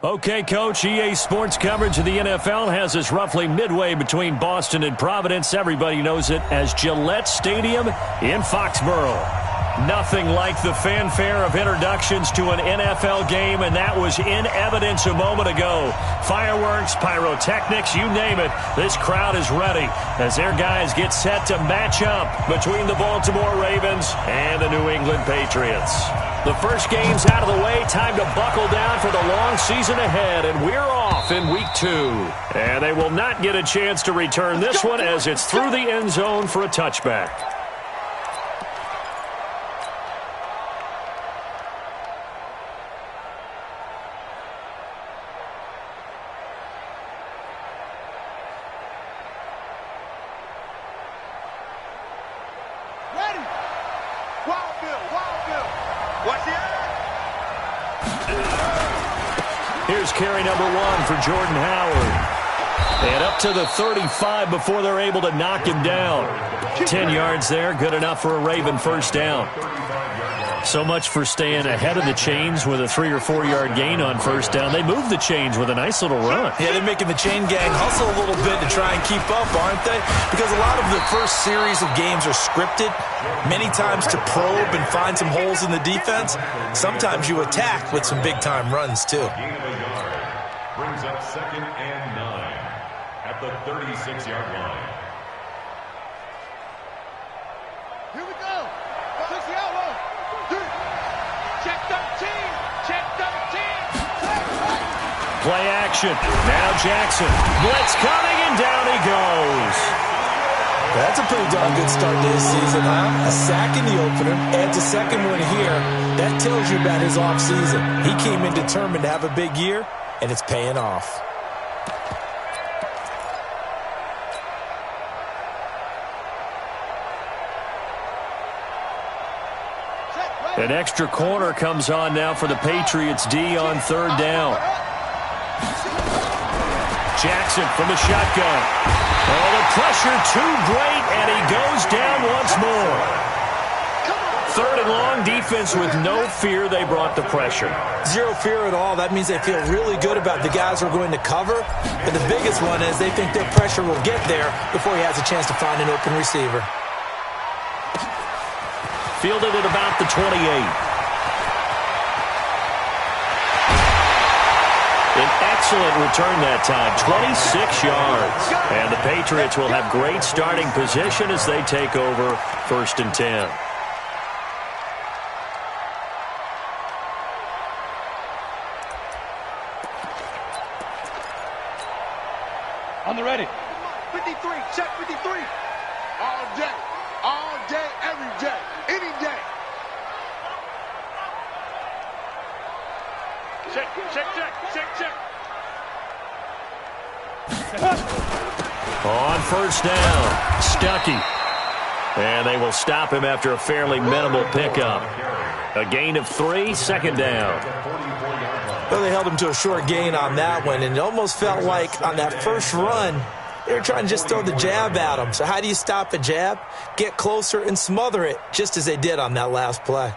Okay, Coach, EA Sports coverage of the NFL has us roughly midway between Boston and Providence. Everybody knows it as Gillette Stadium in Foxborough. Nothing like the fanfare of introductions to an NFL game, and that was in evidence a moment ago. Fireworks, pyrotechnics, you name it. This crowd is ready as their guys get set to match up between the Baltimore Ravens and the New England Patriots. The first game's out of the way. Time to buckle down for the long season ahead, and we're off in Week 2. And they will not get a chance to return this one as it's through the end zone for a touchback. Here's carry number 1 for Jordan Howard. And up to the 35 before they're able to knock him down. 10 yards there, good enough for a Raven first down. So much for staying ahead of the chains with a 3 or 4 yard gain on first down. They moved the chains with a nice little run. Yeah, they're making the chain gang hustle a little bit to try and keep up, aren't they? Because a lot of the first series of games are scripted, many times to probe and find some holes in the defense. Sometimes you attack with some big-time runs, too. Brings up 2nd and 9 at the 36-yard line. Here we go. Push the outlaw. Check 13. Check 13. Play action. Now Jackson. Blitz coming, and down he goes. That's a pretty darn good start to his season, huh? A sack in the opener, adds a second one here. That tells you about his offseason. He came in determined to have a big year, and it's paying off. An extra corner comes on now for the Patriots D on 3rd down. Jackson from the shotgun. Oh, the pressure too great, and he goes down once more. 3rd and long, defense with no fear. They brought the pressure. Zero fear at all. That means they feel really good about the guys who are going to cover. But the biggest one is they think their pressure will get there before he has a chance to find an open receiver. Fielded at about the 28. An excellent return that time, 26 yards. And the Patriots will have great starting position as they take over 1st and 10. On the ready. 53. Check 53. All day. All day, every day, any day. Check, check, check, check, check. On 1st down, Stuckey. And they will stop him after a fairly minimal pickup. A gain of 3, 2nd down. Well, they held him to a short gain on that one, and it almost felt like on that first run, they were trying to just throw the jab at him. So how do you stop a jab? Get closer and smother it, just as they did on that last play.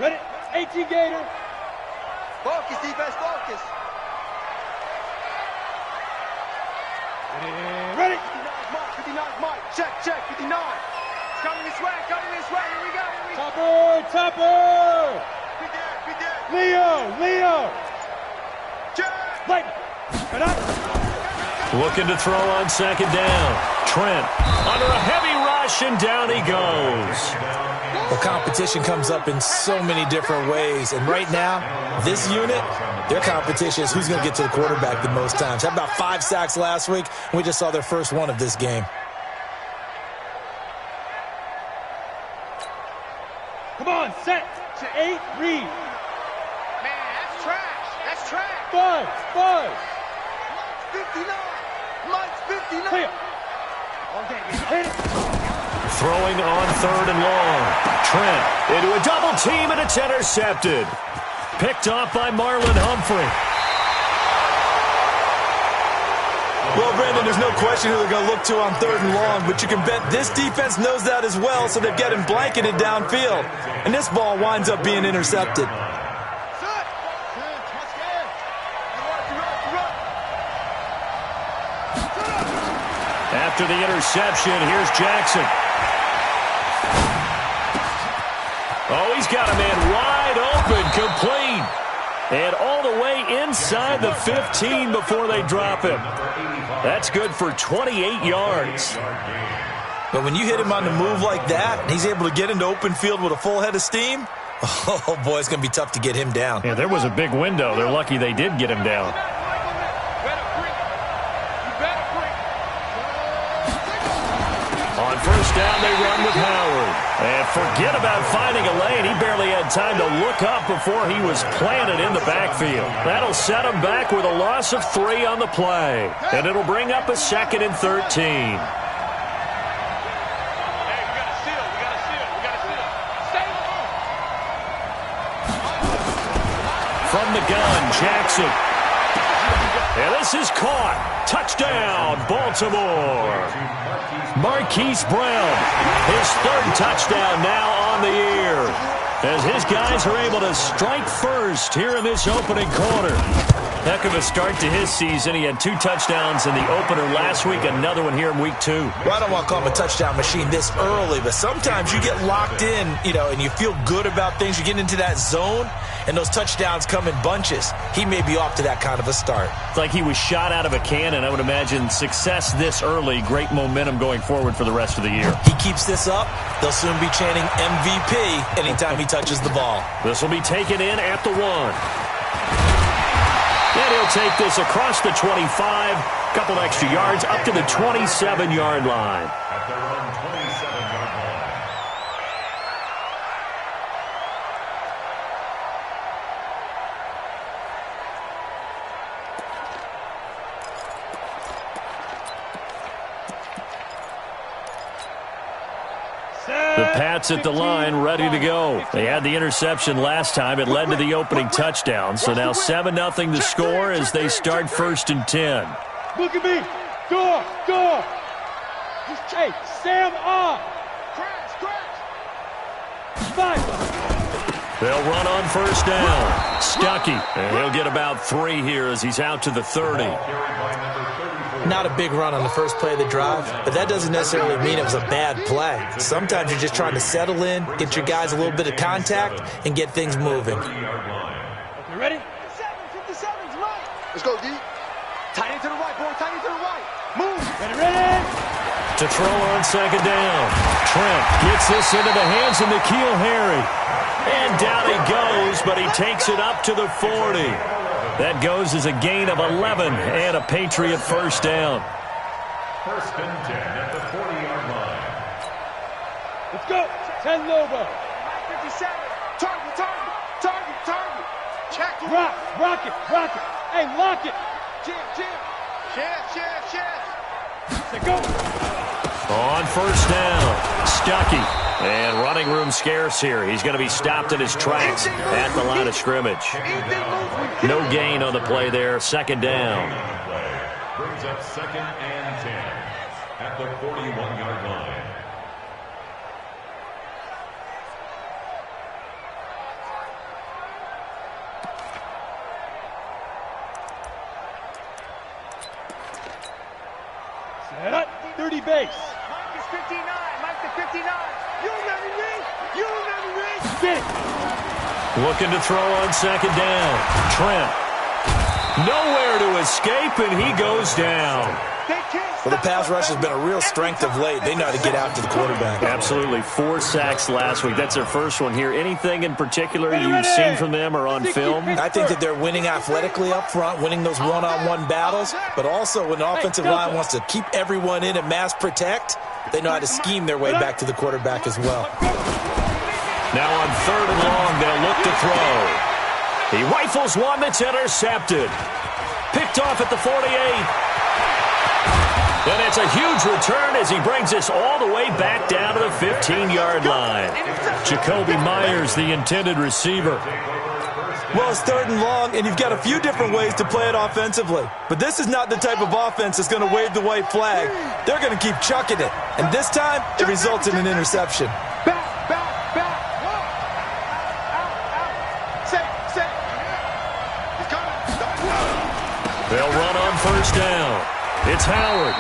Ready? 18 Gator. Focus, defense, focus. Ready? 59 Mike. Check, check, 59. It's coming this way, Here we go. Topper. We did. Leo. Looking to throw on 2nd down. Trent under a heavy rush, and down he goes. Well, competition comes up in so many different ways. And right now, this unit, their competition is who's going to get to the quarterback the most times. Had about 5 sacks last week, and we just saw their first one of this game. Come on, set to 8, read. Man, that's trash. Buzz. Mike's 59. Clear. Okay, hit it. Throwing on 3rd and long. Trent into a double team, and it's intercepted. Picked off by Marlon Humphrey. Well, Brandon, there's no question who they're going to look to on 3rd and long, but you can bet this defense knows that as well, so they've got him blanketed downfield. And this ball winds up being intercepted. After the interception, here's Jackson. Oh, he's got a man wide open, complete. And all the way inside the 15 before they drop him. That's good for 28 yards. But when you hit him on the move like that, and he's able to get into open field with a full head of steam, oh, boy, it's going to be tough to get him down. Yeah, there was a big window. They're lucky they did get him down. On 1st down, they run with Howard. And forget about finding a lane. He barely had time to look up before he was planted in the backfield. That'll set him back with a loss of 3 on the play. And it'll bring up a 2nd and 13. From the gun, Jackson. And this is caught. Touchdown, Baltimore. Marquise Brown, his 3rd touchdown now on the year. As his guys are able to strike first here in this opening quarter. Heck of a start to his season. He had 2 touchdowns in the opener last week, another one here in week 2. Well, I don't want to call him a touchdown machine this early, but sometimes you get locked in, and you feel good about things. You get into that zone, and those touchdowns come in bunches. He may be off to that kind of a start. It's like he was shot out of a cannon. I would imagine success this early, great momentum going forward for the rest of the year. He keeps this up, they'll soon be chanting MVP anytime he touches the ball. This will be taken in at the 1. And he'll take this across the 25, couple extra yards, up to the 27-yard line. At their own 27-yard line. The Pats at the line, ready to go. They had the interception last time. It led to the opening touchdown. So now 7-0 the score as they start 1st and 10. Look at me. Go. Hey, Sam on. Crash. They'll run on 1st down. Stuckey. And he'll get about 3 here as he's out to the 30. Not a big run on the first play of the drive, but that doesn't necessarily mean it was a bad play. Sometimes you're just trying to settle in, get your guys a little bit of contact, and get things moving. You ready? 57's right. Let's go, D. Tight end to the right, boy. Tight end to the right. Move. Ready? To throw on 2nd down. Trent gets this into the hands of N'Keal Harry. And down he goes, but he takes it up to the 40. That goes as a gain of 11 and a Patriot 1st down. 1st and 10 at the 40-yard line. Let's go. 10 Lobo. 57. Target. Check. Rock it. Hey, lock it. Jam. Let's go. On 1st down, Stuckey. And running room scarce here. He's going to be stopped in his tracks at the line of scrimmage. No gain on the play there. 2nd down. Brings up 2nd and 10 at the 41-yard line. Set up. 30 base. Mike is 59. Mike to 59. You remember me. Get it. Looking to throw on 2nd down. Trent. Nowhere to escape, and he goes down. Well, the pass rush has been a real strength of late. They know how to get out to the quarterback. Absolutely. 4 sacks last week. That's their first one here. Anything in particular you've seen from them or on film? I think that they're winning athletically up front, winning those one-on-one battles, but also when the offensive line wants to keep everyone in and mass protect, they know how to scheme their way back to the quarterback as well. Now on 3rd and long, they'll look to throw. He rifles one that's intercepted. Picked off at the 48. And it's a huge return as he brings us all the way back down to the 15-yard line. Jacoby Myers, the intended receiver. Well, it's 3rd and long, and you've got a few different ways to play it offensively. But this is not the type of offense that's going to wave the white flag. They're going to keep chucking it. And this time, it results in an interception. They'll run on 1st down. It's Howard.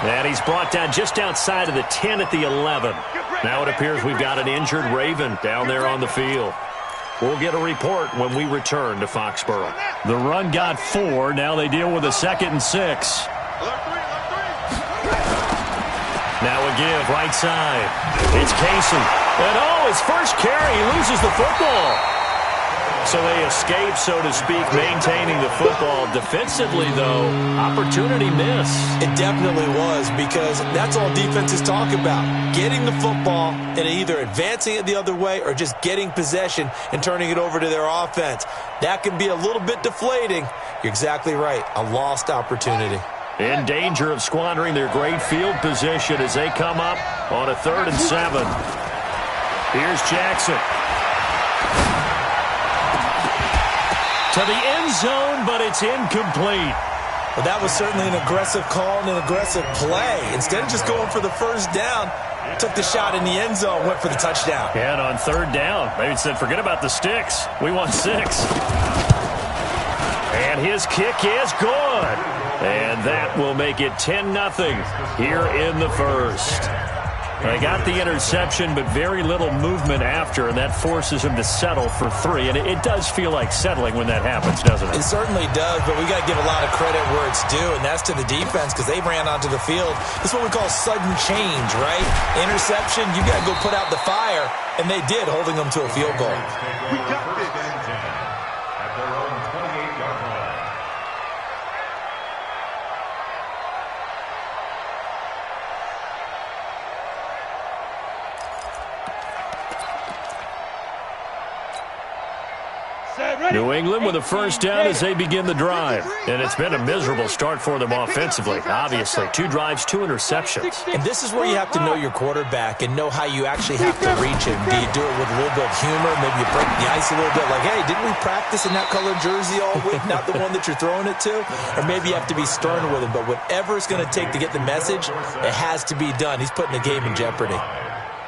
And he's brought down just outside of the 10 at the 11. Now it appears we've got an injured Raven down there on the field. We'll get a report when we return to Foxborough. The run got 4. Now they deal with a 2nd and 6. Now a give, right side. It's Casey. And his first carry, he loses the football. So they escape, so to speak, maintaining the football. Defensively, though, opportunity miss. It definitely was, because that's all defenses talk about. Getting the football and either advancing it the other way or just getting possession and turning it over to their offense. That can be a little bit deflating. You're exactly right. A lost opportunity. In danger of squandering their great field position as they come up on a 3rd and 7. Here's Jackson. To the end zone, but it's incomplete. Well, that was certainly an aggressive call and an aggressive play. Instead of just going for the 1st down, took the shot in the end zone, went for the touchdown. And on 3rd down, maybe said, forget about the sticks. We want 6. And his kick is good. And that will make it 10-0 here in the 1st. They got the interception, but very little movement after, and that forces him to settle for 3. And it does feel like settling when that happens, doesn't it? It certainly does, but we got to give a lot of credit where it's due, and that's to the defense, because they ran onto the field. This is what we call sudden change, right? Interception, you got to go put out the fire, and they did, holding them to a field goal. We got this. At their own 28-yard line. New England with a 1st down as they begin the drive. And it's been a miserable start for them offensively. Obviously, 2 drives, 2 interceptions. And this is where you have to know your quarterback and know how you actually have to reach him. Do you do it with a little bit of humor? Maybe you break the ice a little bit. Like, hey, didn't we practice in that colored jersey all week? Not the one that you're throwing it to? Or maybe you have to be stern with him. But whatever it's going to take to get the message, it has to be done. He's putting the game in jeopardy.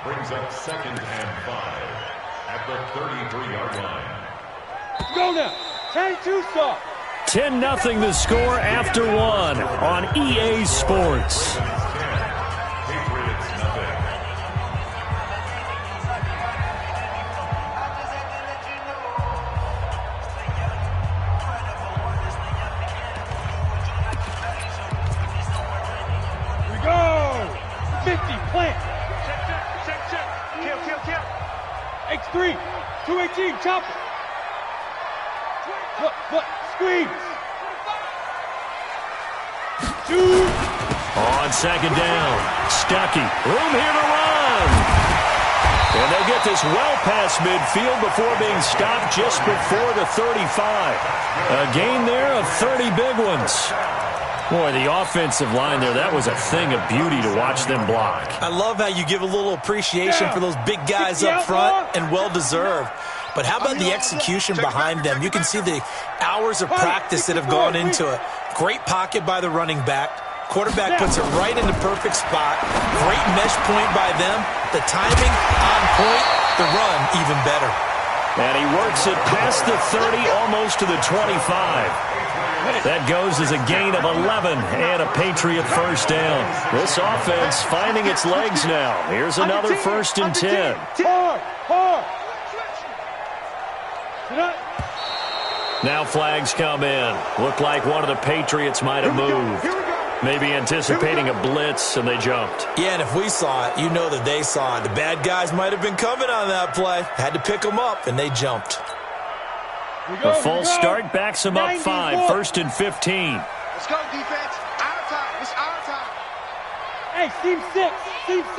Brings up 2nd and 5 at the 33-yard line. Go now. 10-2 stop. 10-0 the score after 1 on EA Sports. Patriots nothing. Here we go. 50, plant. Check. Kill. X3, 218, chopper. Foot, squeeze. 2. On 2nd down, Stuckey, room here to run. And they get this well past midfield before being stopped just before the 35. A gain there of 30 big ones. Boy, the offensive line there, that was a thing of beauty to watch them block. I love how you give a little appreciation for those big guys up front, and well-deserved. But how about the execution behind them? You can see the hours of practice that have gone into it. Great pocket by the running back. Quarterback puts it right in the perfect spot. Great mesh point by them. The timing on point. The run even better. And he works it past the 30, almost to the 25. That goes as a gain of 11 and a Patriot 1st down. This offense finding its legs now. Here's another 1st and 10. Hard. Now flags come in. Looked like one of the Patriots might have moved. Maybe anticipating a blitz, and they jumped. Yeah, and if we saw it, you know that they saw it. The bad guys might have been coming on that play. Had to pick them up, and they jumped. The full start backs them up 5, 1st and 15. Let's go, defense. Our time. It's our time. Hey, Team 6. 59.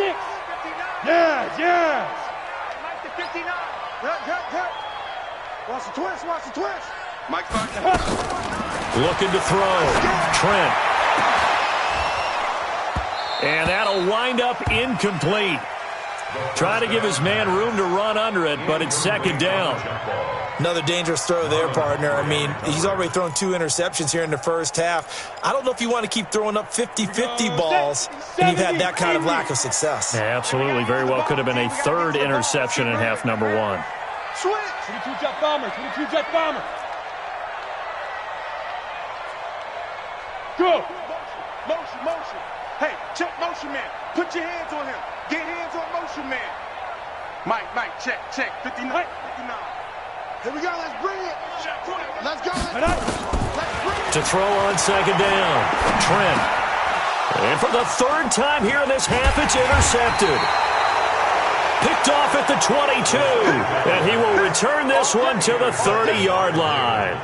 Yes. Mike to 59. Hurt. Watch the twist. Mike back. Looking to throw. Trent. And that'll wind up incomplete. Try to give his man room to run under it, but it's 2nd down. Another dangerous throw there, partner. I mean, he's already thrown 2 interceptions here in the first half. I don't know if you want to keep throwing up 50-50 balls and you've had that kind of lack of success. Yeah, absolutely. Very well could have been a 3rd interception in half number 1. Switch. 22 jet bomber. 22 jet bomber. Go. Motion, motion. Hey, check motion man. Put your hands on him. Get hands on motion man. Mike, check. 59, 59. Here we go, let's bring it. Let's go. Let's bring it. To throw on 2nd down, Trent. And for the 3rd time here in this half, it's intercepted. Picked off at the 22. And he will return this one to the 30-yard line.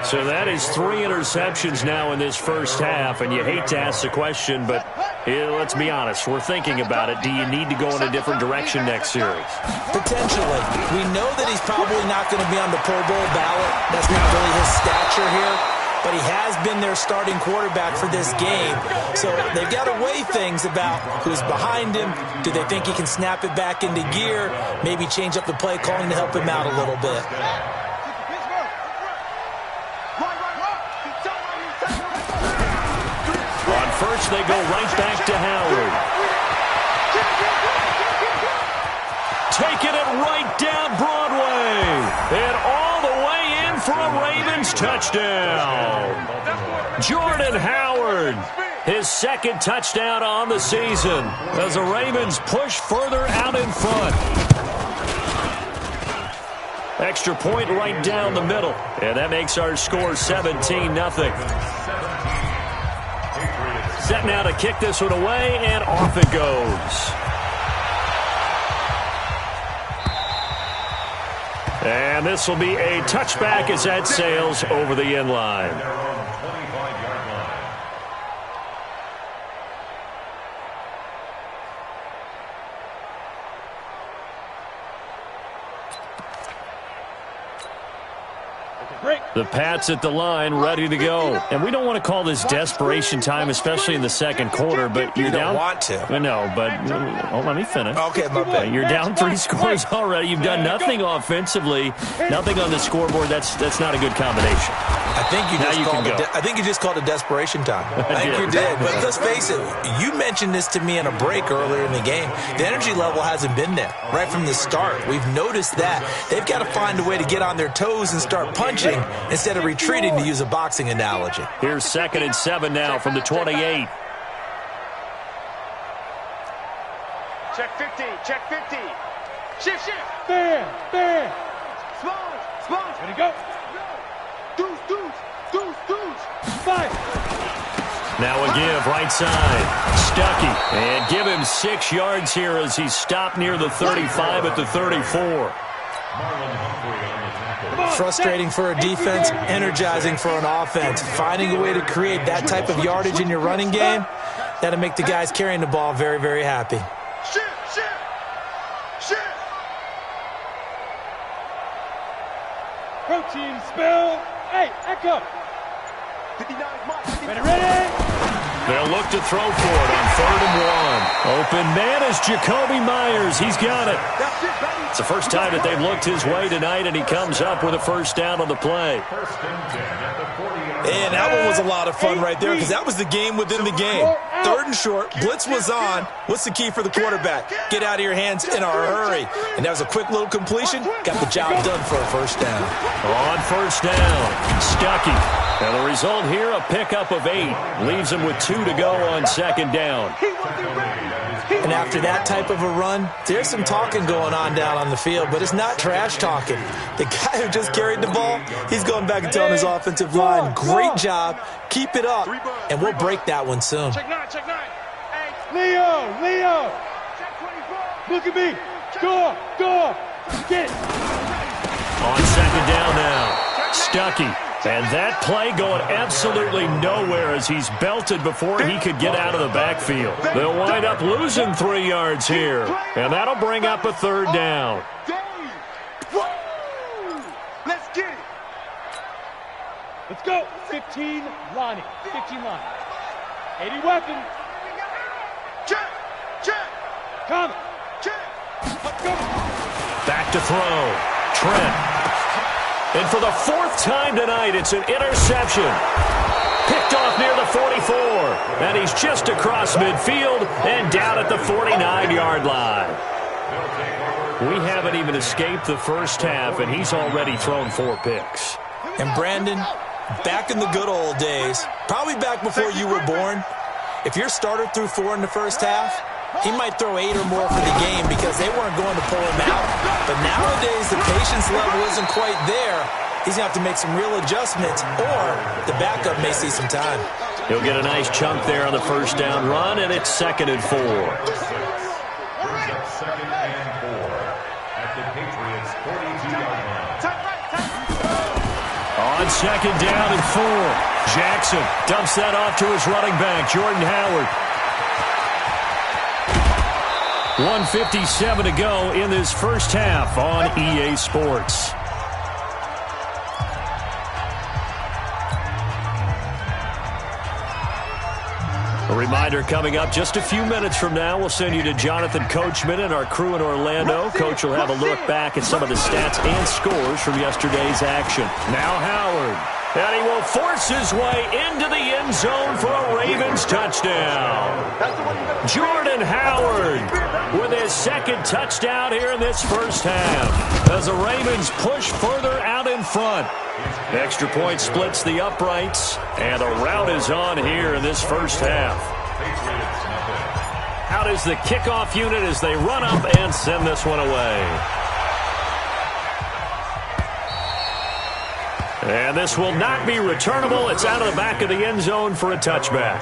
So that is 3 interceptions now in this first half, and you hate to ask the question, but let's be honest, we're thinking about it. Do you need to go in a different direction next series? Potentially. We know that he's probably not going to be on the Pro Bowl ballot. That's not really his stature here, but he has been their starting quarterback for this game. So they've got to weigh things about who's behind him. Do they think he can snap it back into gear? Maybe change up the play calling to help him out a little bit. First, they go right back to Howard. Taking it right down Broadway. And all the way in for a Ravens touchdown. Jordan Howard, his 2nd touchdown on the season as the Ravens push further out in front. Extra point right down the middle. And that makes our score 17-0. Set now to kick this one away, and off it goes. And this will be a touchback as that sails over the end line. The Pats at the line, ready to go. And we don't want to call this desperation time, especially in the 2nd quarter, but you're down. You don't want to. No, but let me finish. Okay, my bad. You're down 3 scores already. You've done nothing offensively, nothing on the scoreboard. That's not a good combination. I think you just called it desperation time. I think you did. But let's face it, you mentioned this to me in a break earlier in the game. The energy level hasn't been there right from the start. We've noticed that. They've got to find a way to get on their toes and start punching instead of retreating, to use a boxing analogy. Here's 2nd and 7 now from the 28. Check 50, check 50. Shift. Bam. Sponge. Ready to go. Deuce. 5. Now a give, right side. Stuckey. And give him 6 yards here as he's stopped near the 35 at the 34. Frustrating for a defense, energizing for an offense. Finding a way to create that type of yardage in your running game, that'll make the guys carrying the ball very, very happy. Shift. Protein spill. Hey, echo. 59 Mike. Ready. They'll look to throw for it on 3rd and 1. Open man is Jacoby Myers. He's got it. That's it, baby. It's the first time that they've looked his way tonight, and he comes up with a 1st down on the play. And that one was a lot of fun right there because that was the game within the game. 3rd and short, blitz was on. What's the key for the quarterback? Get out of your hands in a hurry. And that was a quick little completion. Got the job done for a 1st down. On 1st down, Stuckey. And the result here, a pickup of 8. Leaves him with 2 to go on 2nd down. And after that type of a run, there's some talking going on down on the field, but it's not trash talking. The guy who just carried the ball, he's going back and telling his offensive line, great job, keep it up, and we'll break that one soon. Check 9. Hey. Leo. Check 24. Look at me. Go. Get it. On 2nd down now, Stuckey. And that play going absolutely nowhere as he's belted before he could get out of the backfield. They'll wind up losing 3 yards here, and that'll bring up a 3rd down. Let's get it. Let's go. 15 Lonnie. 80 weapon. Check. Come. Check. Let's go. Back to throw. Trent. And for the fourth time tonight, it's an interception. Picked off near the 44. And he's just across midfield and down at the 49-yard line. We haven't even escaped the first half, and he's already thrown 4 picks. And Brandon, back in the good old days, probably back before you were born, if your starter threw 4 in the first half, he might throw 8 or more for the game because they weren't going to pull him out. But nowadays, the patience level isn't quite there. He's going to have to make some real adjustments, or the backup may see some time. He'll get a nice chunk there on the first down run, and it's 2nd and 4. Second and 4 at the Patriots' 42-yard line. On 2nd down and 4, Jackson dumps that off to his running back, Jordan Howard. 1:57 to go in this first half on EA Sports. A reminder coming up just a few minutes from now, we'll send you to Jonathan Coachman and our crew in Orlando. Coach will have a look back at some of the stats and scores from yesterday's action. Now Howard, and he will force his way into the end zone for a Ravens touchdown. Jordan Howard with his 2nd touchdown here in this first half as the Ravens push further out in front. Extra point splits the uprights, and a rout is on here in this first half. Out is the kickoff unit as they run up and send this one away. And this will not be returnable. It's out of the back of the end zone for a touchback.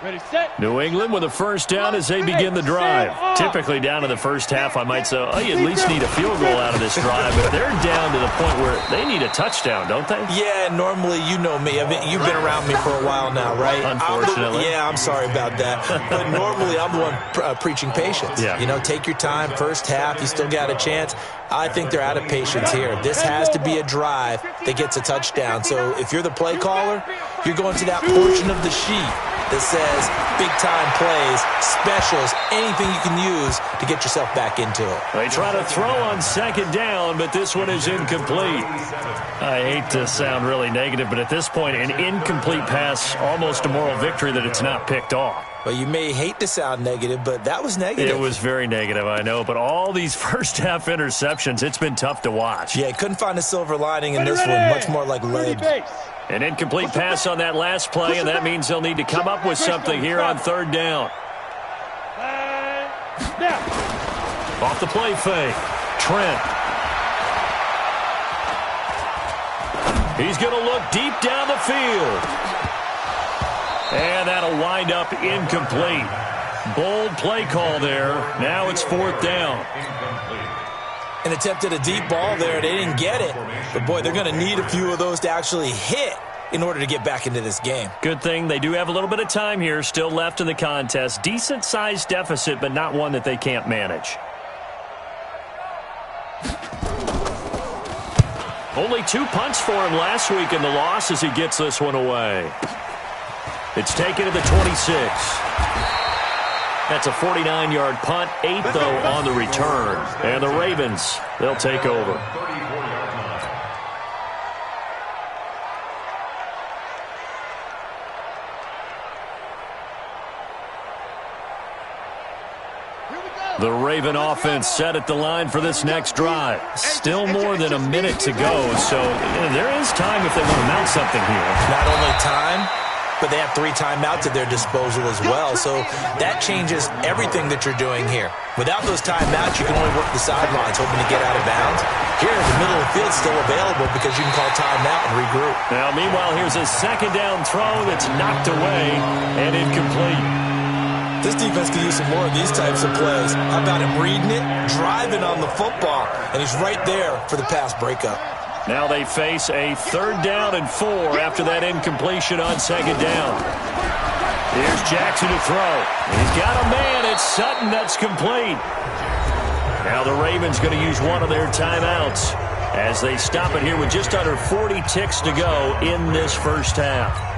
Ready, set. New England with a first down as they begin the drive. Typically down to the first half, I might say, oh, you at least need a field goal out of this drive, but they're down to the point where they need a touchdown, don't they? Yeah, normally, you know me. I mean, you've been around me for a while now, right? Unfortunately. I'm sorry about that. But normally, I'm the one preaching patience. Yeah. You know, take your time. First half, you still got a chance. I think they're out of patience here. This has to be a drive that gets a touchdown. So if you're the play caller, you're going to that portion of the sheet that says big-time plays, specials, anything you can use to get yourself back into it. They try to throw on 2nd down, but this one is incomplete. I hate to sound really negative, but at this point, an incomplete pass, almost a moral victory that it's not picked off. Well, you may hate to sound negative, but that was negative. It was very negative, I know, but all these first-half interceptions, it's been tough to watch. Yeah, couldn't find a silver lining in this one, much more like lead. An incomplete pass on that last play, and that means they'll need to come up with something here on 3rd down. Off the play fake. Trent. He's going to look deep down the field. And that'll wind up incomplete. Bold play call there. Now it's 4th down. An attempt at a deep ball there. They didn't get it. But, boy, they're going to need a few of those to actually hit in order to get back into this game. Good thing they do have a little bit of time here still left in the contest. Decent-sized deficit, but not one that they can't manage. Only 2 punts for him last week in the loss as he gets this one away. It's taken to the 26. That's a 49-yard punt, 8, though, on the return. And the Ravens, they'll take over. The Raven offense set at the line for this next drive. Still more than a minute to go, so there is time if they want to mount something here. Not only time, but they have 3 timeouts at their disposal as well, so that changes everything that you're doing here. Without those timeouts, you can only work the sidelines, hoping to get out of bounds. Here, the middle of the field is still available because you can call timeout and regroup. Now, meanwhile, here's a 2nd down throw that's knocked away and incomplete. This defense can use some more of these types of plays. How about him reading it, driving on the football, and he's right there for the pass breakup. Now they face a 3rd down and 4 after that incompletion on 2nd down. Here's Jackson to throw. He's got a man. It's Sutton. That's complete. Now the Ravens going to use one of their timeouts. as they stop it here with just under 40 ticks to go in this first half.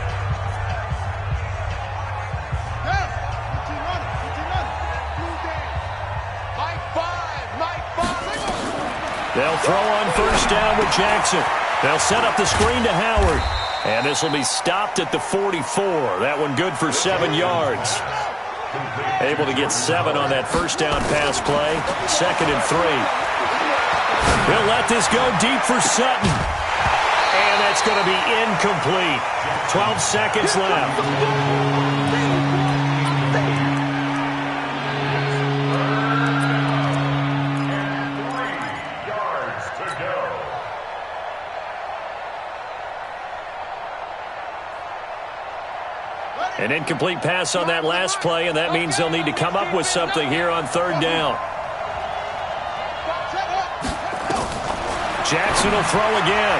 They'll throw on first down with Jackson. They'll set up the screen to Howard. And this will be stopped at the 44. That one good for 7 yards. Able to get 7 on that first down pass play. 2nd and 3. He'll let this go deep for Sutton. And that's going to be incomplete. 12 seconds left. An incomplete pass on that last play, and that means they'll need to come up with something here on 3rd down. Jackson will throw again,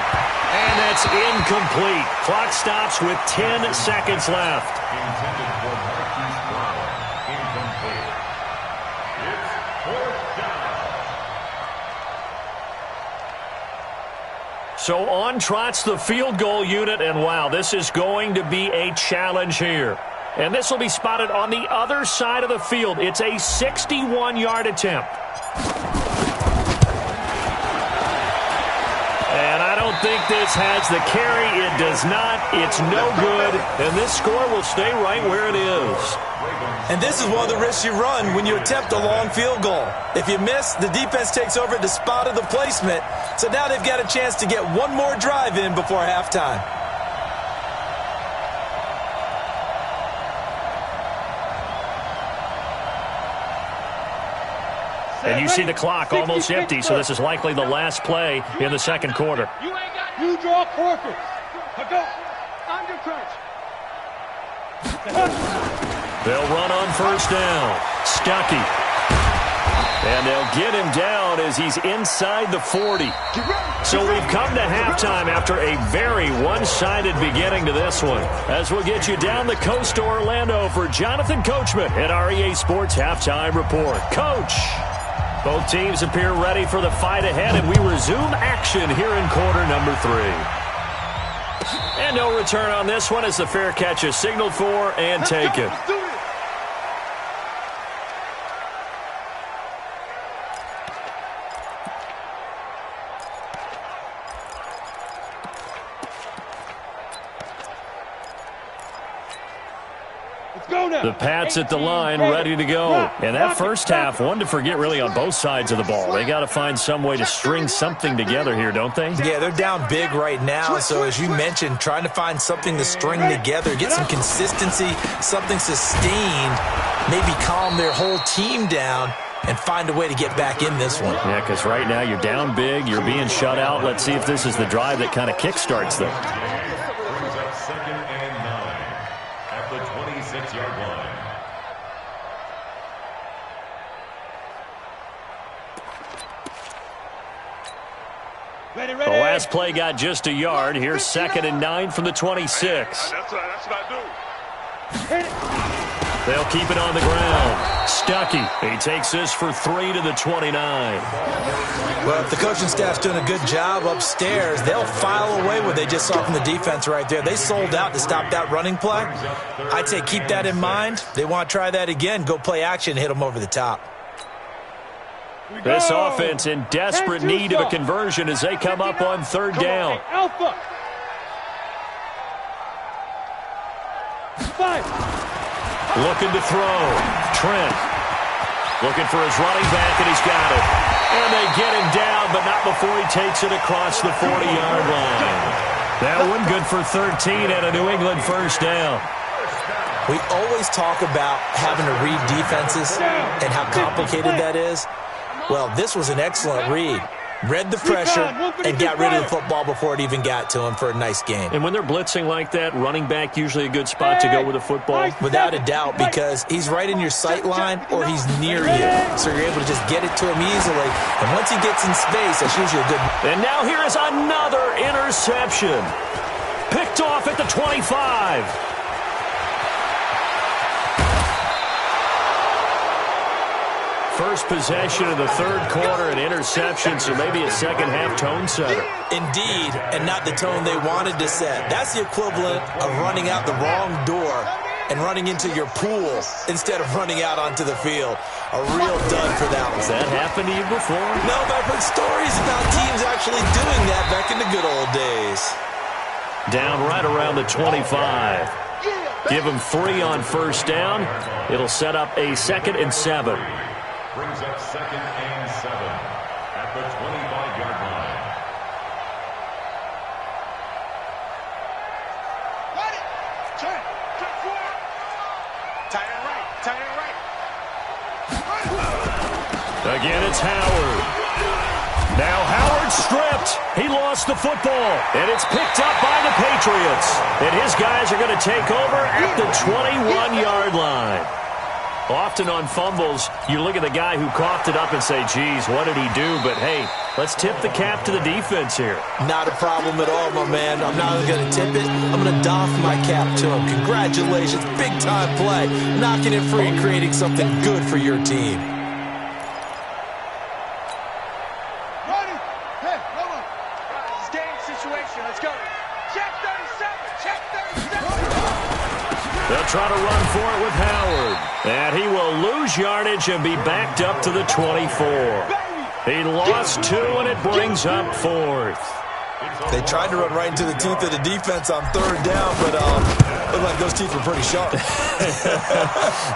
and that's incomplete. Clock stops with 10 seconds left. Intended for Marquise Brown. Incomplete. It's 4th down. So on trots the field goal unit, and wow, this is going to be a challenge here. And this will be spotted on the other side of the field. It's a 61-yard attempt. And I don't think this has the carry. It does not. It's no good. And this score will stay right where it is. And this is one of the risks you run when you attempt a long field goal. If you miss, the defense takes over at the spot of the placement. So now they've got a chance to get one more drive in before halftime. And you see the clock almost empty, so this is likely the last play in the 2nd quarter. You draw corpus. Go. Under crunch. They'll run on first down. Stuckey. And they'll get him down as he's inside the 40. So we've come to halftime after a very one-sided beginning to this one. As we'll get you down the coast to Orlando for Jonathan Coachman at our EA Sports Halftime Report. Coach! Both teams appear ready for the fight ahead, and we resume action here in quarter number 3. And no return on this one as the fair catch is signaled for and taken. The Pats at the line, ready to go. And that first half, one to forget really on both sides of the ball. They got to find some way to string something together here, don't they? Yeah, they're down big right now. So as you mentioned, trying to find something to string together, get some consistency, something sustained, maybe calm their whole team down and find a way to get back in this one. Yeah, because right now you're down big, you're being shut out. Let's see if this is the drive that kind of kickstarts them. Brings up 2nd and 9 at the 26-yard line. Ready. The last play got just a yard. Here's 2nd and 9 from the 26. That's what I do. They'll keep it on the ground. Stuckey. He takes this for 3 to the 29. Well, if the coaching staff's doing a good job upstairs, they'll file away what they just saw from the defense right there. They sold out to stop that running play. I'd say keep that in mind. They want to try that again. Go play action, hit them over the top. This offense in desperate need of a conversion as they come up on 3rd down. Alpha. 5. Looking to throw. Trent. Looking for his running back, and he's got it. And they get him down, but not before he takes it across the 40-yard line. That one good for 13 and a New England first down. We always talk about having to read defenses and how complicated that is. Well, this was an excellent read. Read the pressure and got rid of the football before it even got to him for a nice game. And when they're blitzing like that, running back usually a good spot to go with the football? Without a doubt, because he's right in your sight line or he's near you. So you're able to just get it to him easily. And once he gets in space, that's usually a good... And now here is another interception. Picked off at the 25. First possession of the third quarter, an interception, so maybe a second-half tone setter. Indeed, and not the tone they wanted to set. That's the equivalent of running out the wrong door and running into your pool instead of running out onto the field. A real dud for that one. Has that happened to you before? No, but I've heard stories about teams actually doing that back in the good old days. Down right around the 25. Give him 3 on first down. It'll set up a 2nd and 7. Brings up 2nd and 7 at the 25-yard line. Ready? Check. Check forward. Tight end right. Tight end right. Again, it's Howard. Now Howard stripped. He lost the football, and it's picked up by the Patriots. And his guys are going to take over at the 21-yard line. Often on fumbles, you look at the guy who coughed it up and say, geez, what did he do? But, hey, let's tip the cap to the defense here. Not a problem at all, my man. I'm not only going to tip it, I'm going to doff my cap to him. Congratulations, big-time play. Knocking it free, creating something good for your team. Ready? Hey, come on. This is game situation. Let's go. Check 37. Check 37. They'll try to run for it with Howard. And he will lose yardage and be backed up to the 24. He lost 2, and it brings up 4th. They tried to run right into the teeth of the defense on 3rd down, but looked like those teeth were pretty sharp.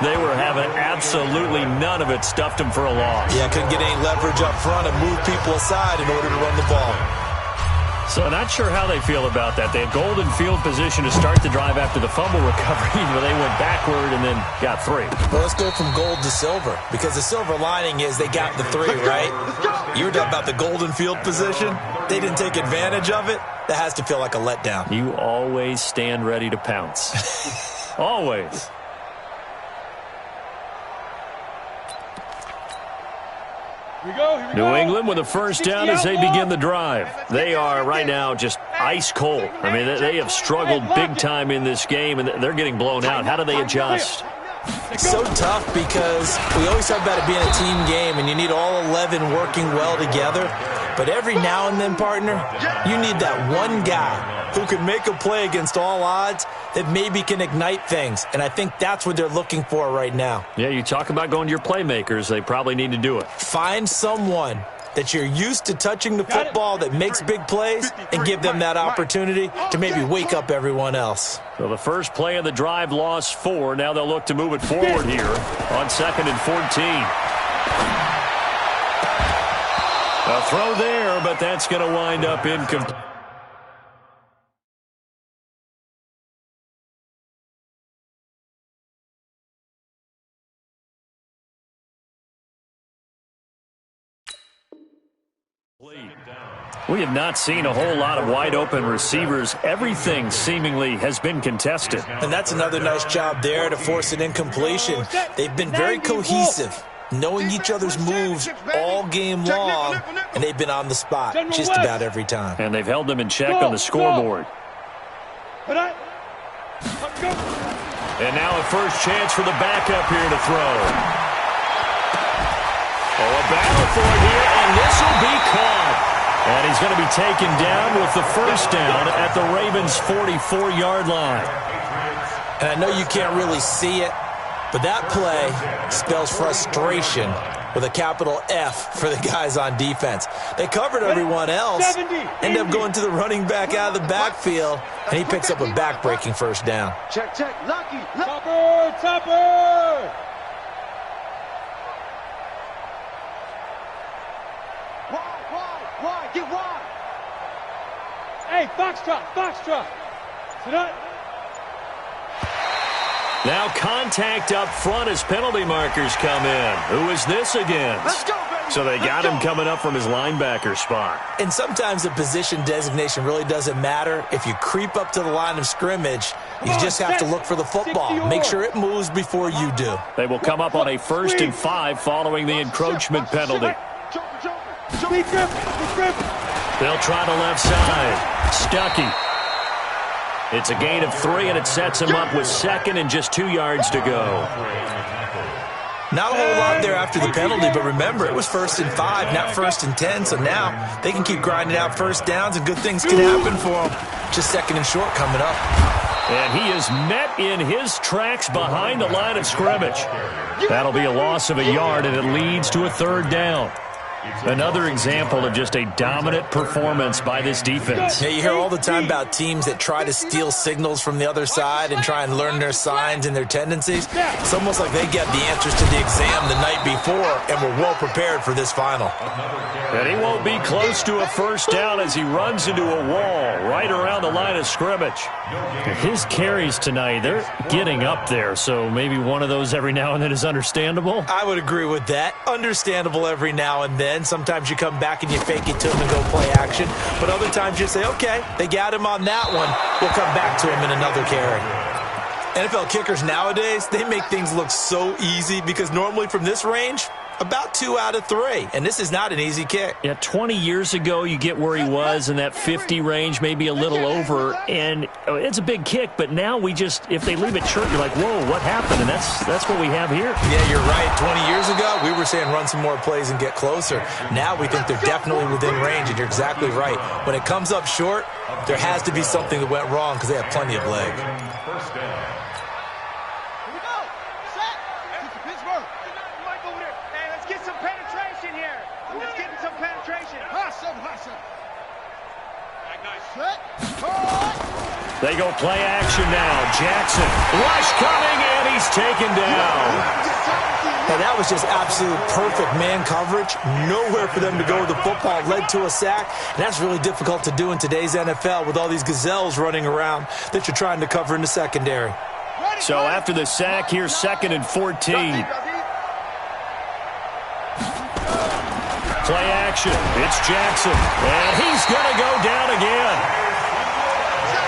They were having absolutely none of it, stuffed them for a loss. Yeah, couldn't get any leverage up front and move people aside in order to run the ball. So not sure how they feel about that. They had golden field position to start the drive after the fumble recovery, but they went backward and then got 3. Well, let's go from gold to silver, because the silver lining is they got the 3, right? You were talking about the golden field position. They didn't take advantage of it. That has to feel like a letdown. You always stand ready to pounce. Always. Here we go. New England with a first down as they begin the drive. They are right now just ice cold. I mean, they have struggled big time in this game, and they're getting blown out. How do they adjust? So tough, because we always talk about it being a team game, and you need all 11 working well together. But every now and then, partner, you need that one guy who can make a play against all odds that maybe can ignite things. And I think that's what they're looking for right now. Yeah, you talk about going to your playmakers. They probably need to do it. Find someone that you're used to touching the football that makes big plays and give them that opportunity to maybe wake up everyone else. So the first play of the drive lost 4. Now they'll look to move it forward here on 2nd and 14. A throw there, but that's going to wind up incomplete. We have not seen a whole lot of wide-open receivers. Everything seemingly has been contested. And that's another nice job there to force an incompletion. They've been very cohesive, knowing each other's moves all game long, and they've been on the spot just about every time. And they've held them in check on the scoreboard. And now a first chance for the backup here to throw. Oh, a battle for it here, and this will be caught. And he's going to be taken down with the first down at the Ravens' 44-yard line. And I know you can't really see it, but that play spells frustration with a capital F for the guys on defense. They covered everyone else, end up going to the running back out of the backfield, and he picks up a back-breaking first down. Check, check. Lucky. Topper, Topper. Wide, get wide. Hey, Foxtrot, Foxtrot. Sit up. Now contact up front as penalty markers come in. Who is this against? Let's go, baby. So they got him coming up from his linebacker spot. And sometimes the position designation really doesn't matter. If you creep up to the line of scrimmage, you just have to look for the football. Make sure it moves before you do. They will come up on a 1st and 5 following the encroachment penalty. They'll try the left side. Stuckey. It's a gain of 3, and it sets him up with 2nd and just 2 yards to go. Not a whole lot there after the penalty, but remember, it was 1st and 5, not 1st and 10, so now they can keep grinding out first downs and good things can happen for them. Just 2nd and short coming up. And he is met in his tracks behind the line of scrimmage. That'll be a loss of a yard, and it leads to a 3rd down. Another example of just a dominant performance by this defense. Yeah, you hear all the time about teams that try to steal signals from the other side and try and learn their signs and their tendencies. It's almost like they get the answers to the exam the night before and were well prepared for this final. And he won't be close to a 1st down as he runs into a wall right around the line of scrimmage. His carries tonight, they're getting up there, so maybe one of those every now and then is understandable. I would agree with that. Understandable every now and then. Sometimes you come back and you fake it to him and go play action. But other times you say, okay, they got him on that one. We'll come back to him in another carry. NFL kickers nowadays, they make things look so easy because normally from this range, about 2 out of 3. And this is not an easy kick. Yeah, 20 years ago, you get where he was in that 50 range, maybe a little over. And it's a big kick, but now we just, if they leave it short, you're like, whoa, what happened? And that's what we have here. Yeah, you're right. 20 years ago, we were saying run some more plays and get closer. Now we think they're definitely within range, and you're exactly right. When it comes up short, there has to be something that went wrong because they have plenty of leg. First down. They go play action now. Jackson, rush coming, and he's taken down. And that was just absolute perfect man coverage. Nowhere for them to go with the football. Led to a sack. And that's really difficult to do in today's NFL with all these gazelles running around that you're trying to cover in the secondary. So after the sack, here's 2nd and 14. Play action. It's Jackson. And he's going to go down again.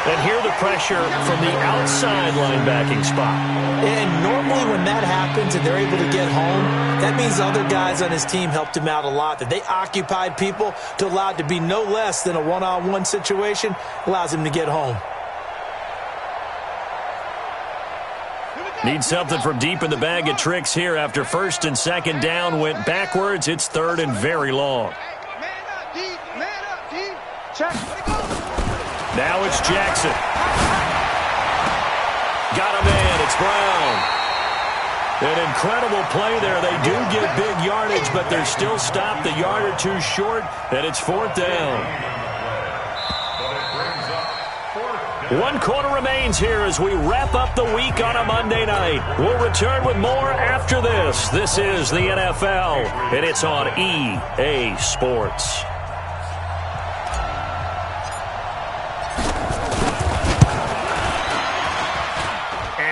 And hear the pressure from the outside linebacking spot. And normally when that happens and they're able to get home, that means other guys on his team helped him out a lot. That they occupied people to allow it to be no less than a one-on-one situation allows him to get home. Need something from deep in the bag of tricks here after 1st and 2nd down went backwards. It's 3rd and very long. Man up, D. Check. Now it's Jackson. Got a man. It's Brown. An incredible play there. They do get big yardage, but they're still stopped a yard or 2 short, and it's 4th down. 1 quarter remains here as we wrap up the week on a Monday night. We'll return with more after this. This is the NFL, and it's on EA Sports.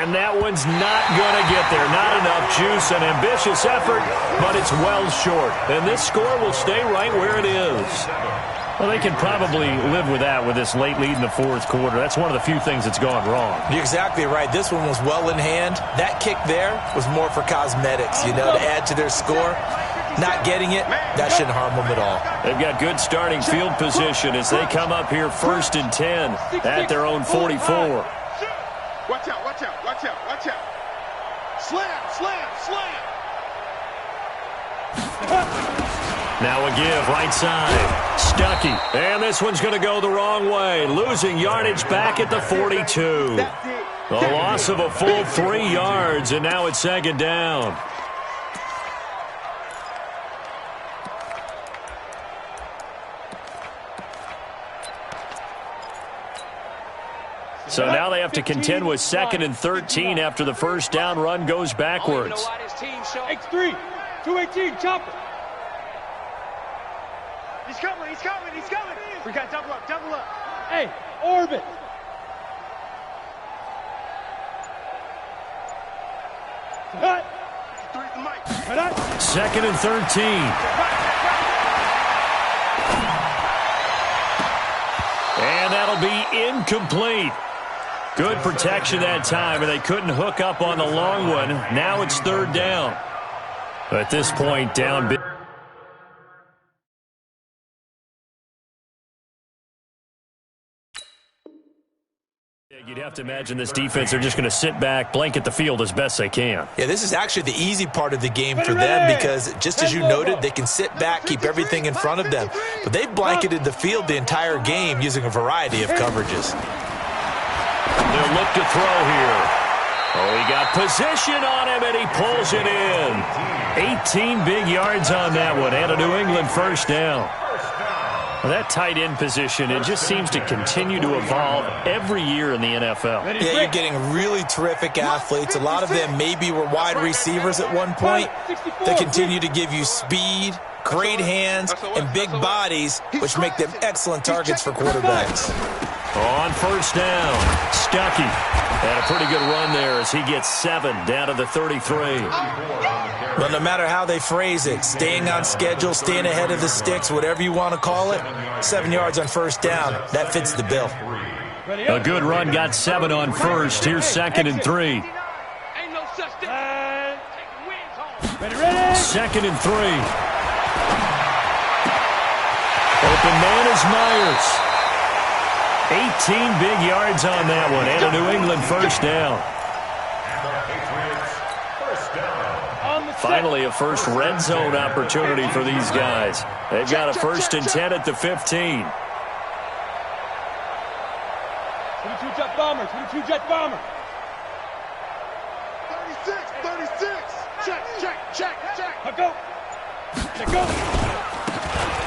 And that one's not going to get there. Not enough juice. An ambitious effort, but it's well short. And this score will stay right where it is. Well, they can probably live with that with this late lead in the 4th quarter. That's one of the few things that's gone wrong. You're exactly right. This one was well in hand. That kick there was more for cosmetics, to add to their score. Not getting it, that shouldn't harm them at all. They've got good starting field position as they come up here 1st and 10 at their own 44. Watch out, watch out, watch out, watch out. Slam, slam, slam. Now a give, right side. Stuckey. And this one's going to go the wrong way. Losing yardage back at the 42. A loss of a full 3 yards, and now it's 2nd down. So now they have to contend with 2nd and 13 after the 1st down run goes backwards. X3, 218, chopper. He's coming, he's coming, he's coming. We got double up, double up. Hey, orbit. Cut. 2nd and 13. And that'll be incomplete. Good protection that time, and they couldn't hook up on the long one. Now it's 3rd down. At this point, down big. You'd have to imagine this defense, they're just going to sit back, blanket the field as best they can. Yeah, this is actually the easy part of the game for them because, just as you noted, they can sit back, keep everything in front of them. But they've blanketed the field the entire game using a variety of coverages. They'll look to throw here. Oh, he got position on him, and he pulls it in. 18 big yards on that one, and a New England first down. Well, that tight end position, it just seems to continue to evolve every year in the NFL. Yeah, you're getting really terrific athletes. A lot of them maybe were wide receivers at one point. They continue to give you speed, great hands, and big bodies, which make them excellent targets for quarterbacks. On first down, Stuckey had a pretty good run there as he gets 7 down to the 33. Well, no matter how they phrase it, staying on schedule, staying ahead of the sticks, whatever you want to call it, 7 yards on first down, that fits the bill. A good run got 7 on first. Here's 2nd and 3. 2nd and 3. Open man is Myers. 18 big yards on that one, and a New England first down. Finally, a first red zone opportunity for these guys. They've got a 1st and 10 at the 15. 22 Jet Bomber, 22 Jet Bomber. 36. Check. Let go.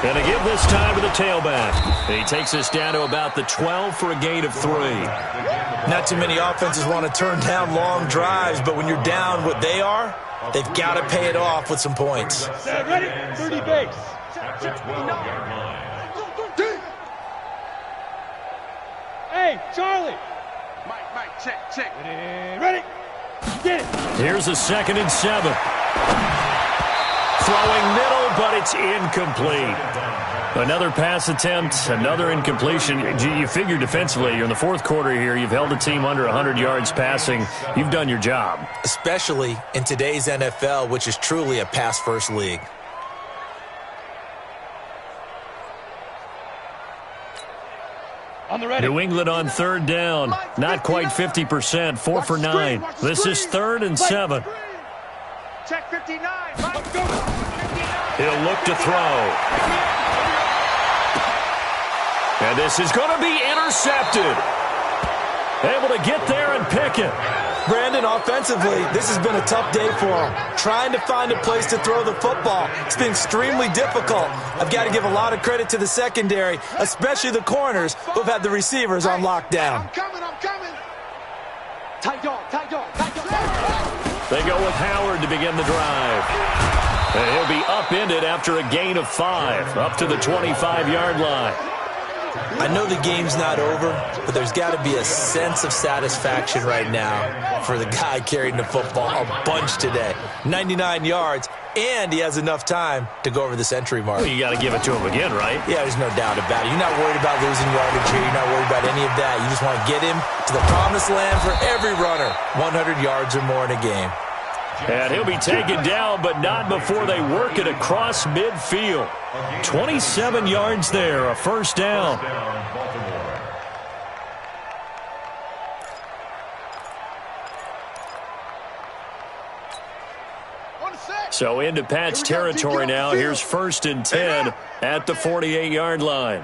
And to give this time to the tailback. He takes us down to about the 12 for a gain of 3. Not too many offenses want to turn down long drives, but when you're down what they are, they've got to pay it off with some points. Ready? 30 base. Hey, Charlie. Mike, check. Ready? Get it. Here's a 2nd and 7. Throwing middle, but it's incomplete. Another pass attempt, another incompletion. You figure defensively, you're in the 4th quarter here. You've held the team under 100 yards passing. You've done your job. Especially in today's NFL, which is truly a pass-first league. On the ready. New England on 3rd down. Not quite 50%. 4 for 9. This is 3rd and 7. Check 59. He'll look to throw. And this is going to be intercepted. Able to get there and pick it. Brandon, offensively, this has been a tough day for him. Trying to find a place to throw the football. It's been extremely difficult. I've got to give a lot of credit to the secondary, especially the corners who've had the receivers on lockdown. I'm coming. Tight dog. They go with Howard to begin the drive. And he'll be upended after a gain of 5, up to the 25-yard line. I know the game's not over, but there's got to be a sense of satisfaction right now for the guy carrying the football a bunch today. 99 yards, and he has enough time to go over the century mark. Well, you got to give it to him again, right? Yeah, there's no doubt about it. You're not worried about losing yardage here. You're not worried about any of that. You just want to get him to the promised land for every runner. 100 yards or more in a game. And he'll be taken down, but not before they work it across midfield. 27 yards there, a first down. So into Pat's territory now. Here's 1st and 10 at the 48-yard line.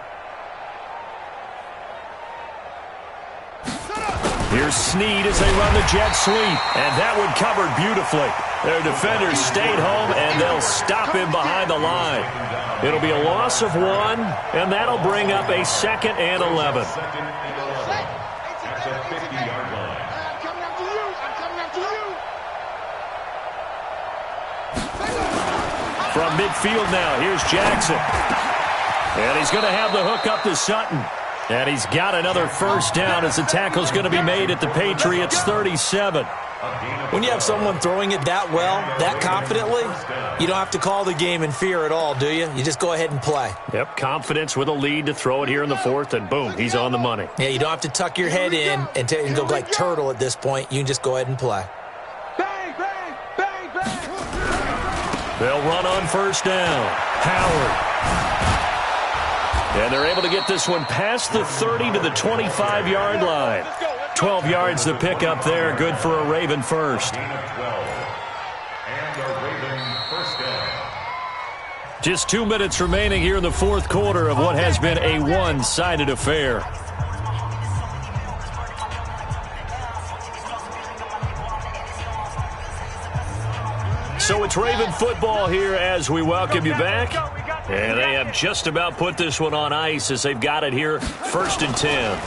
Here's Snead as they run the jet sweep, and that one covered beautifully. Their defenders stayed home, and they'll stop him behind the line. It'll be a loss of 1, and that'll bring up a 2nd and 11. From midfield now, here's Jackson. And he's going to have the hook up to Sutton. And he's got another first down as the tackle's going to be made at the Patriots' 37. When you have someone throwing it that well, that confidently, you don't have to call the game in fear at all, do you? You just go ahead and play. Yep, confidence with a lead to throw it here in the 4th, and boom, he's on the money. Yeah, you don't have to tuck your head in and go like turtle at this point. You can just go ahead and play. Bang, bang, bang, bang. They'll run on first down. Howard. And they're able to get this one past the 30 to the 25-yard line. 12 yards to pick up there. Good for a Raven first. Gain of 12. And a Raven first down. Just 2 minutes remaining here in the fourth quarter of what has been a one-sided affair. So it's Raven football here as we welcome you back. And they have just about put this one on ice as they've got it here, 1st and 10.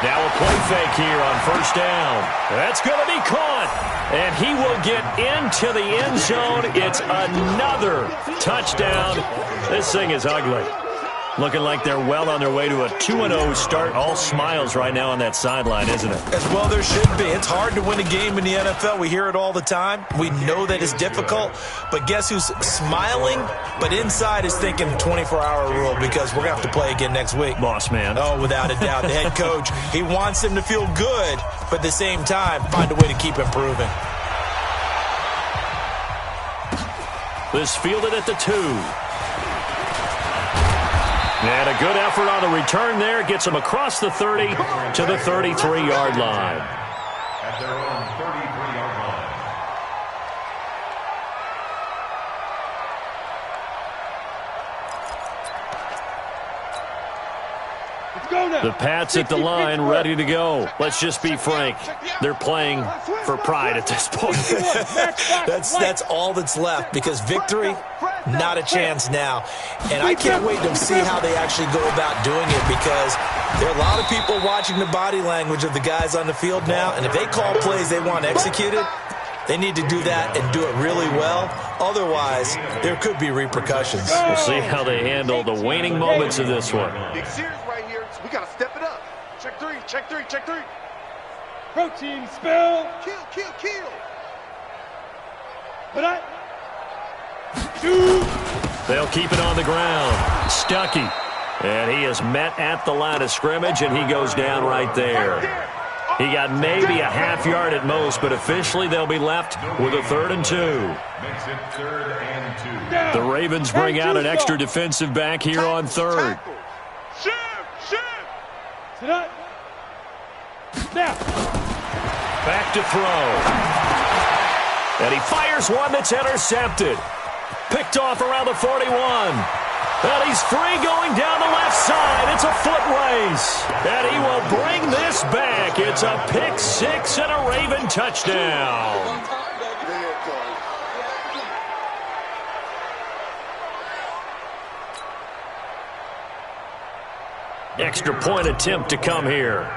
Now a play fake here on first down. That's going to be caught. And he will get into the end zone. It's another touchdown. This thing is ugly. Looking like they're well on their way to a 2-0 start. All smiles right now on that sideline, isn't it? As well there should be. It's hard to win a game in the NFL. We hear it all the time. We know that it's difficult. But guess who's smiling? But inside is thinking 24-hour rule because we're going to have to play again next week. Boss man. Oh, without a doubt. The head coach, he wants them to feel good, but at the same time, find a way to keep improving. This fielded at the 2. And a good effort on the return there. Gets him across the 30 to the 33-yard line. At their own 33-yard line. Let's go now. The Pats at the line, ready to go. Let's just be frank. They're playing for pride at this point. That's all that's left because victory, not a chance now. And I can't wait to see how they actually go about doing it because there are a lot of people watching the body language of the guys on the field now. And if they call plays they want executed, they need to do that and do it really well. Otherwise, there could be repercussions. We'll see how they handle the waning moments of this one. Big series right here, so we got to step it up. Check three, check three, check three. Protein spill. Kill, kill, kill. But I... Shoot. They'll keep it on the ground. Stuckey. And he is met at the line of scrimmage, and he goes down right there. He got maybe a half yard at most, but officially they'll be left with a 3rd and 2. Makes it 3rd and 2. The Ravens bring out an extra defensive back here on 3rd. Shift, shift. Sit up. Now. Back to throw. And he fires one that's intercepted. Picked off around the 41. And he's free going down the left side. It's a foot race. And he will bring this back. It's a pick 6 and a Raven touchdown. Extra point attempt to come here.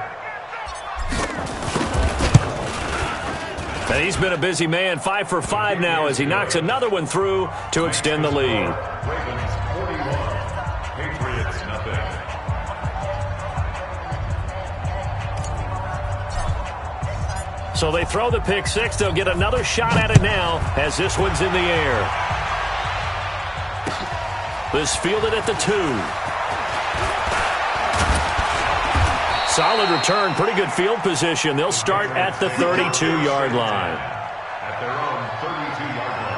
And he's been a busy man, 5 for 5 now as he knocks another one through to extend the lead. Ravens 41, Patriots nothing. So they throw the pick 6. They'll get another shot at it now as this one's in the air. This fielded at the 2. Solid return, pretty good field position. They'll start at the 32-yard line. At their own 32-yard line.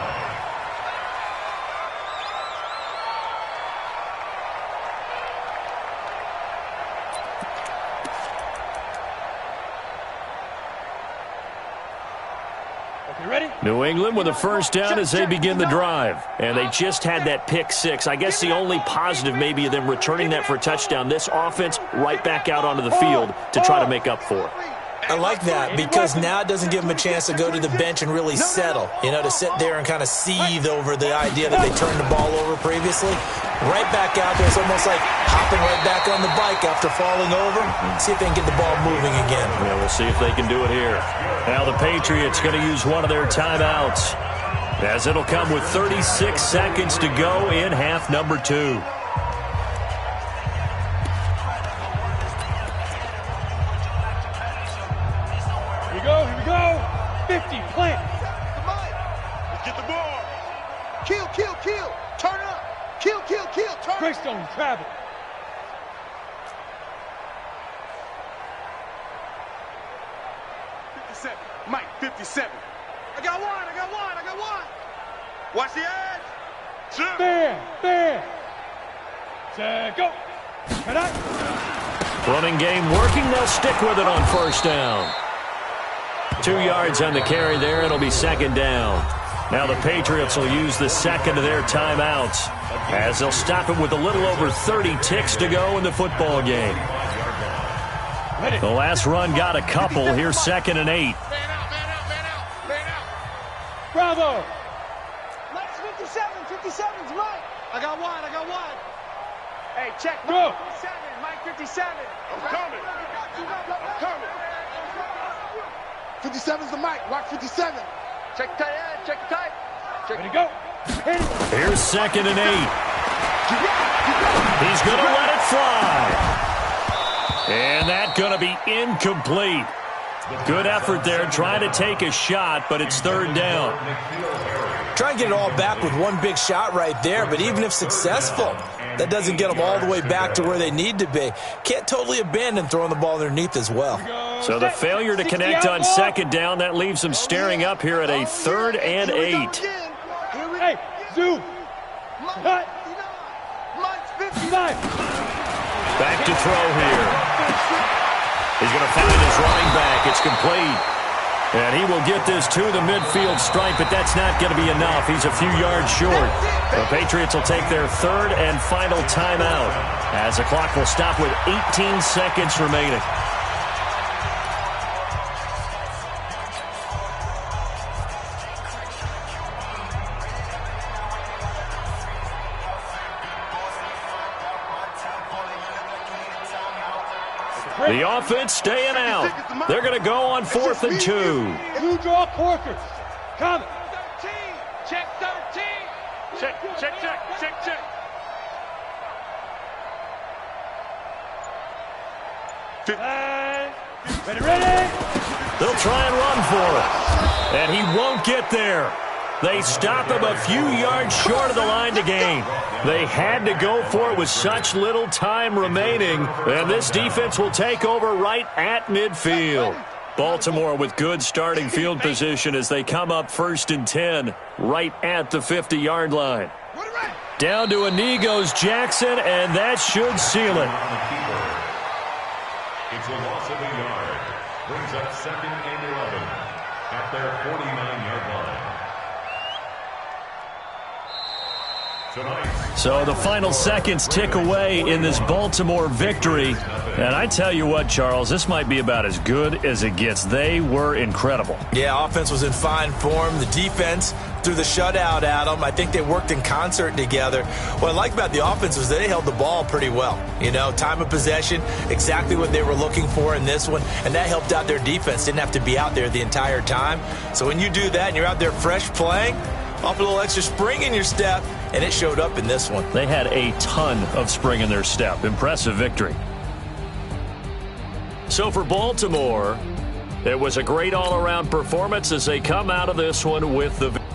Okay, ready? New England with a first down as they begin the drive. And they just had that pick 6. I guess the only positive maybe of them returning that for a touchdown. This offense right back out onto the field to try to make up for it. I like that because now it doesn't give them a chance to go to the bench and really settle, to sit there and kind of seethe over the idea that they turned the ball over previously. Right back out there. It's almost like hopping right back on the bike after falling over. See if they can get the ball moving again. Yeah, we'll see if they can do it here. Now the Patriots going to use one of their timeouts as it'll come with 36 seconds to go in half number 2. Here we go. 50, plant. Let's get the ball. Kill, kill, kill. Turn up. Kill, kill, kill. Turn. Greystone travel. Mike, 57. I got one. Watch the edge. Shoot. Fair. Set, go. Cut out. Running game working. They'll stick with it on first down. 2 yards on the carry there. It'll be second down. Now the Patriots will use the second of their timeouts as they'll stop it with a little over 30 ticks to go in the football game. The last run got a couple. Here's 2nd and 8. Bravo. 57's right. I got wide. Hey, check. Go. 57, Mike 57. I'm coming. 57's the mic. Watch 57. Check tight. Check tight. Ready to go. Here's 2nd and 8. He's going to let it fly. And that's going to be incomplete. Good effort there, trying to take a shot, but it's 3rd down. Try and get it all back with one big shot right there, but even if successful, that doesn't get them all the way back to where they need to be. Can't totally abandon throwing the ball underneath as well. So the failure to connect on 2nd down, that leaves them staring up here at a 3rd and 8. Hey, zoom. Cut. Back to throw here. He's going to find his running back. It's complete. And he will get this to the midfield stripe, but that's not going to be enough. He's a few yards short. The Patriots will take their 3rd and final timeout as the clock will stop with 18 seconds remaining. The offense staying out. They're going to go on 4th and 2. You draw corkers. Come. 13. Check 13. Check. Ready. They'll try and run for it. And he won't get there. They stop him a few yards short of the line to gain. They had to go for it with such little time remaining. And this defense will take over right at midfield. Baltimore with good starting field position as they come up 1st and 10 right at the 50-yard line. Down to a knee goes Jackson, and that should seal it. It's a loss of a yard. Brings up 2nd and 11 at their 49-yard line. So the final seconds tick away in this Baltimore victory. And I tell you what, Charles, this might be about as good as it gets. They were incredible. Yeah, offense was in fine form. The defense threw the shutout at them. I think they worked in concert together. What I like about the offense was they held the ball pretty well. You know, time of possession, exactly what they were looking for in this one. And that helped out their defense. Didn't have to be out there the entire time. So when you do that and you're out there fresh playing, off a little extra spring in your step, and it showed up in this one. They had a ton of spring in their step. Impressive victory. So for Baltimore, it was a great all-around performance as they come out of this one with the victory.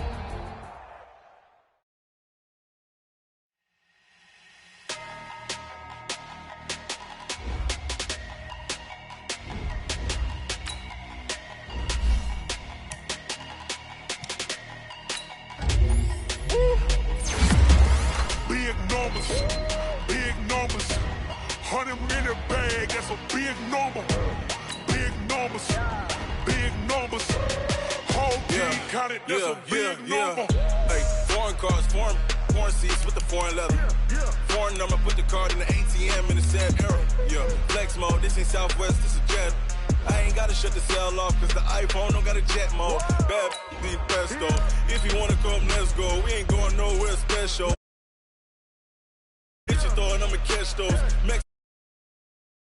Hey, foreign cars, foreign seats with the foreign leather. Foreign number, put the card in the ATM in the said era. Yeah, flex mode, this ain't Southwest, this is Jet. I ain't gotta shut the cell off, cause the iPhone don't got a jet mode. Bad be best though. If you wanna come, let's go. We ain't going nowhere special. Bitch, you throwing, I'ma catch those.